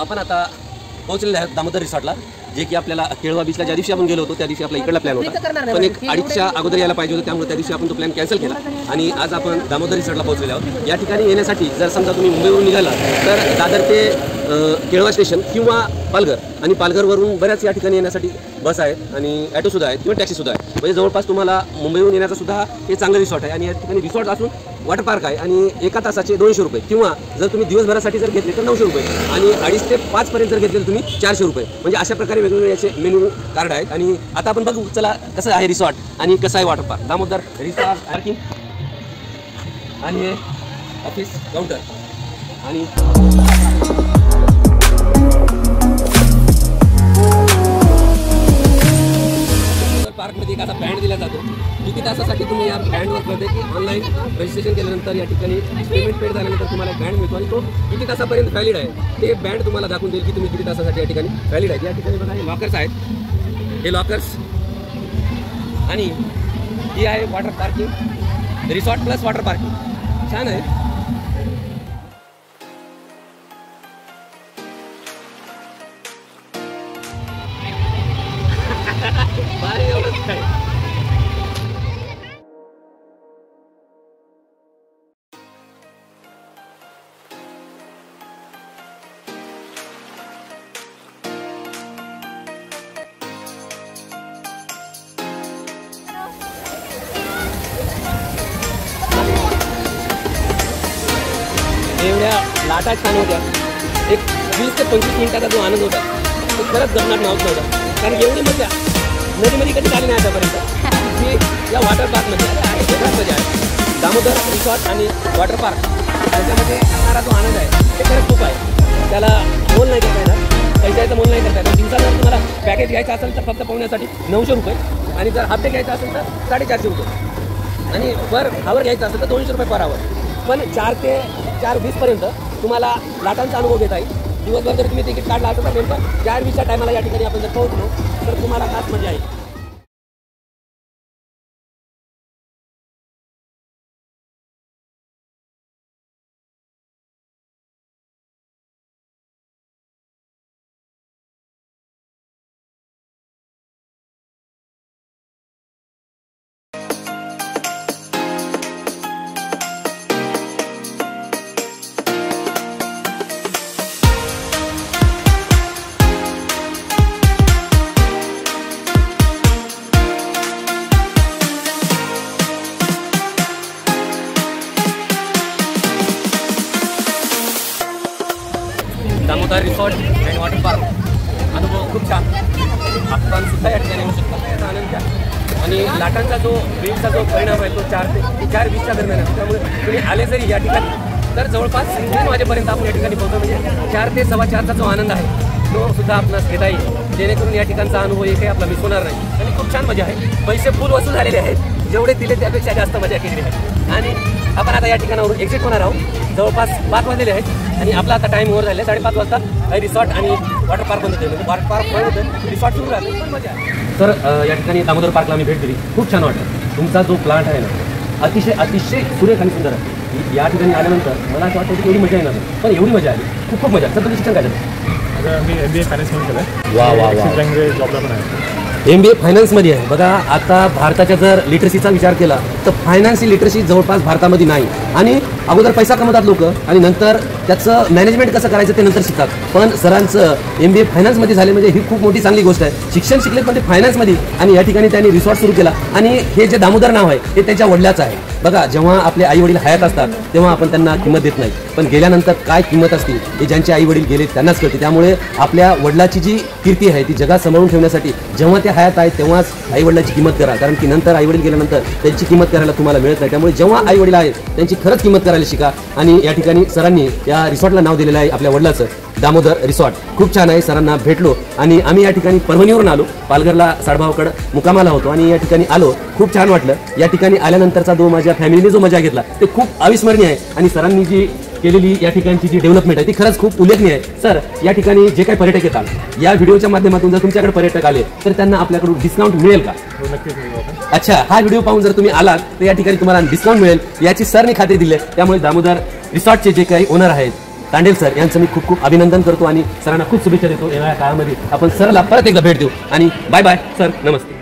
आपण आता पोहोचलेले आहेत दामोदर रिसॉर्टला, जे की आपल्याला केळवा बीचला ज्या दिवशी आपण गेलो होतो त्या दिवशी आपला इकडला प्लॅन होता, पण एक 2:30च्या अगोदर यायला पाहिजे होतं, त्यामुळे त्या दिवशी आपण तो प्लॅन कॅन्सल केला आणि आज आपण दामोदर रिसॉर्टला पोहोचलेलो आहोत। या ठिकाणी येण्यासाठी जर समजा तुम्ही मुंबईवरून निघाला तर दादर ते केळवा स्टेशन किंवा पालघर, आणि पालघरवरून बऱ्याच या ठिकाणी येण्यासाठी बस आहेत आणि ॲटोसुद्धा आहेत किंवा टॅक्सीसुद्धा आहे, म्हणजे जवळपास तुम्हाला मुंबईवरून येण्याचा सुद्धा हे चांगलं रिसॉर्ट आहे। आणि या ठिकाणी रिसॉर्ट असून वॉटर पार्क आहे आणि एका तासाचे 200 रुपये, किंवा जर तुम्ही दिवसभरासाठी जर घेतले तर 900 रुपये, आणि 2:30 ते 5 पर्यंत जर घेतले तर तुम्ही 400 रुपये, म्हणजे अशा प्रकारे वेगवेगळे याचे मेन्यू कार्ड आहेत। आणि आता आपण बघू चला कसं आहे रिसॉर्ट आणि कसं आहे water park. Damodar resort parking आणि ऑफिस काउंटर, आणि पार्कमध्ये एक आता बँड दिला जातो, किती तासासाठी तुम्ही या बँडवर कळते की ऑनलाईन रजिस्ट्रेशन केल्यानंतर या ठिकाणी पेमेंट पेड झाल्यानंतर तुम्हाला बँड मिळतो आणि तो किती तासापर्यंत व्हॅलिड आहे ते बँड तुम्हाला दाखवून देईल की तुम्ही किती तासासाठी या ठिकाणी व्हॅलिड आहे। या ठिकाणी बघा हे लॉकर्स आहेत, हे लॉकर्स, आणि ही आहे water parking, resort plus water parking, छान आहे। एवढ्या लाटा छान होत्या, एक 20 ते 25 मिनिटाचा जो आनंद होता तो खरंच जमणार नव्हता, कारण एवढी मजा नदीमध्ये कधी झाली नाही आतापर्यंत जी या वॉटर पार्कमध्ये आहे। वेगळाच मजा आहे दामोदर रिसॉर्ट आणि वॉटर पार्क, त्याच्यामध्ये असणारा जो आनंद आहे ते खरंच खूप आहे, त्याला मोल नाही करता येणार, पैशाचं मोल नाही करता येणार। दिवसाला जर तुम्हाला पॅकेज घ्यायचं असेल तर फक्त पोहण्यासाठी 900 रुपये, आणि जर हप्ते घ्यायचा असेल तर 450 रुपये, आणि पर आवर घ्यायचं असेल तर 200 रुपये पर आवर, पण 4 ते 4:20 पर्यंत तुम्हाला लाटांचा अनुभव घेता येईल। दिवसभर जर तुम्ही तिकीट काढला असेल तर नेमकं 4:20च्या टायमाला या ठिकाणी आपण जर पोहोचलो तर तुम्हाला खास मजा येईल। Damodar resort and water park अनुभव खूप छान, आपण सुद्धा या ठिकाणी येऊ शकता, याचा आनंद घ्या। आणि लाटांचा जो वेगचा जो परिणाम आहे तो 4 ते 4:20च्या दरम्यान आहे, त्यामुळे तुम्ही आले जरी या ठिकाणी तर जवळपास 3 वाजेपर्यंत आपण या ठिकाणी पोहोचतो, म्हणजे 4 ते 4:15चा जो आनंद आहे तो सुद्धा आपणास घेता येईल, जेणेकरून या ठिकाणचा अनुभव एकही आपला मिस होणार नाही। आणि खूप छान मजा आहे, पैसे फुल वसूल झालेले आहेत, जेवढे दिले त्यापेक्षा जास्त मजा केलेली आहे। आणि आपण आता या ठिकाणावरून एक्झिट होणार आहोत, जवळपास 5 वाजलेले आहेत आणि आपला आता टाईम ओव्हर झाले, 5:30 वाजता रिसॉर्ट आणि वॉटर पार्क बंद होते, म्हणजे वॉटर पार्क बंद होतं, रिसॉर्ट सुरू राहते, पण मजा आहे। तर या ठिकाणी दामोदर पार्कला आम्ही भेट दिली, खूप छान वाटतं। तुमचा जो प्लांट आहे ना अतिशय सुरेख आणि सुंदर आहे। या ठिकाणी आल्यानंतर मला असं वाटतं की एवढी मजा येणार नाही, पण एवढी मजा आली, खूप मजा। तर तुम्ही शिक्षण काय झालं? मी MBA फायनान्समध्ये केलं। वा वा वा, जॉबला पण आहे। MBA फायनान्समध्ये आहे। बघा आता भारताच्या जर लिटरसीचा विचार केला तर फायनान्स ही लिटरसी जवळपास भारतामध्ये नाही, आणि अगोदर पैसा कमवतात लोक आणि नंतर त्याचं मॅनेजमेंट कसं करायचं ते नंतर शिकतात, पण सरांचं MBA फायनान्समध्ये झाले म्हणजे ही खूप मोठी चांगली गोष्ट आहे। शिक्षण शिकले पण ते फायनान्समध्ये, आणि या ठिकाणी त्यांनी रिसॉर्ट सुरू केला, आणि हे जे दामोदर नाव आहे हे त्यांच्या वडिलाचं आहे। बघा जेव्हा आपले आई वडील हयात असतात तेव्हा आपण त्यांना किंमत देत नाही, पण गेल्यानंतर काय किंमत असते हे ज्यांचे आई वडील गेले त्यांनाच कळते। त्यामुळे आपल्या वडिलाची जी कीर्ती आहे ती जगात सांभाळून ठेवण्यासाठी जेव्हा ते हयात आहेत तेव्हाच आई वडिलांची किंमत करा, कारण की नंतर आई वडील गेल्यानंतर त्यांची किंमत करायला तुम्हाला मिळत नाही। त्यामुळे जेव्हा आई वडील आहेत त्यांची खरंच किंमत करायला शिका। आणि या ठिकाणी सरांनी या रिसॉर्टला नाव दिलेलं आहे आपल्या वडिलाचं, दामोदर रिसॉर्ट, खूप छान आहे। सरांना भेटलो आणि आम्ही या ठिकाणी परभणीवरून आलो, पालघरला साडभावकडे मुक्कामाला होतो आणि या ठिकाणी आलो, खूप छान वाटलं। या ठिकाणी आल्यानंतरचा जो माझ्या फॅमिलीने जो मजा घेतला ते खूप अविस्मरणीय आहे, आणि सरांनी जी केलेली या ठिकाणची जी डेव्हलपमेंट आहे ती खरंच खूप उल्लेखनीय आहे। सर या ठिकाणी जे काही पर्यटक येतात या व्हिडिओच्या माध्यमातून जर तुमच्याकडे पर्यटक आले तर त्यांना आपल्याकडून डिस्काउंट मिळेल का? नक्कीच मिळेल। अच्छा, हा व्हिडिओ पाहून जर तुम्ही आलात तर या ठिकाणी तुम्हाला डिस्काउंट मिळेल याची सरने खात्री दिली आहे। त्यामुळे दामोदर रिसॉर्टचे जे काही ओनर आहेत तांडेल सर यांचं मी खूप खूप अभिनंदन करतो आणि सरांना खूप शुभेच्छा देतो. येणाऱ्या काळामध्ये आपण सरला परत एकदा भेट देऊ आणि बाय बाय सर, नमस्ते.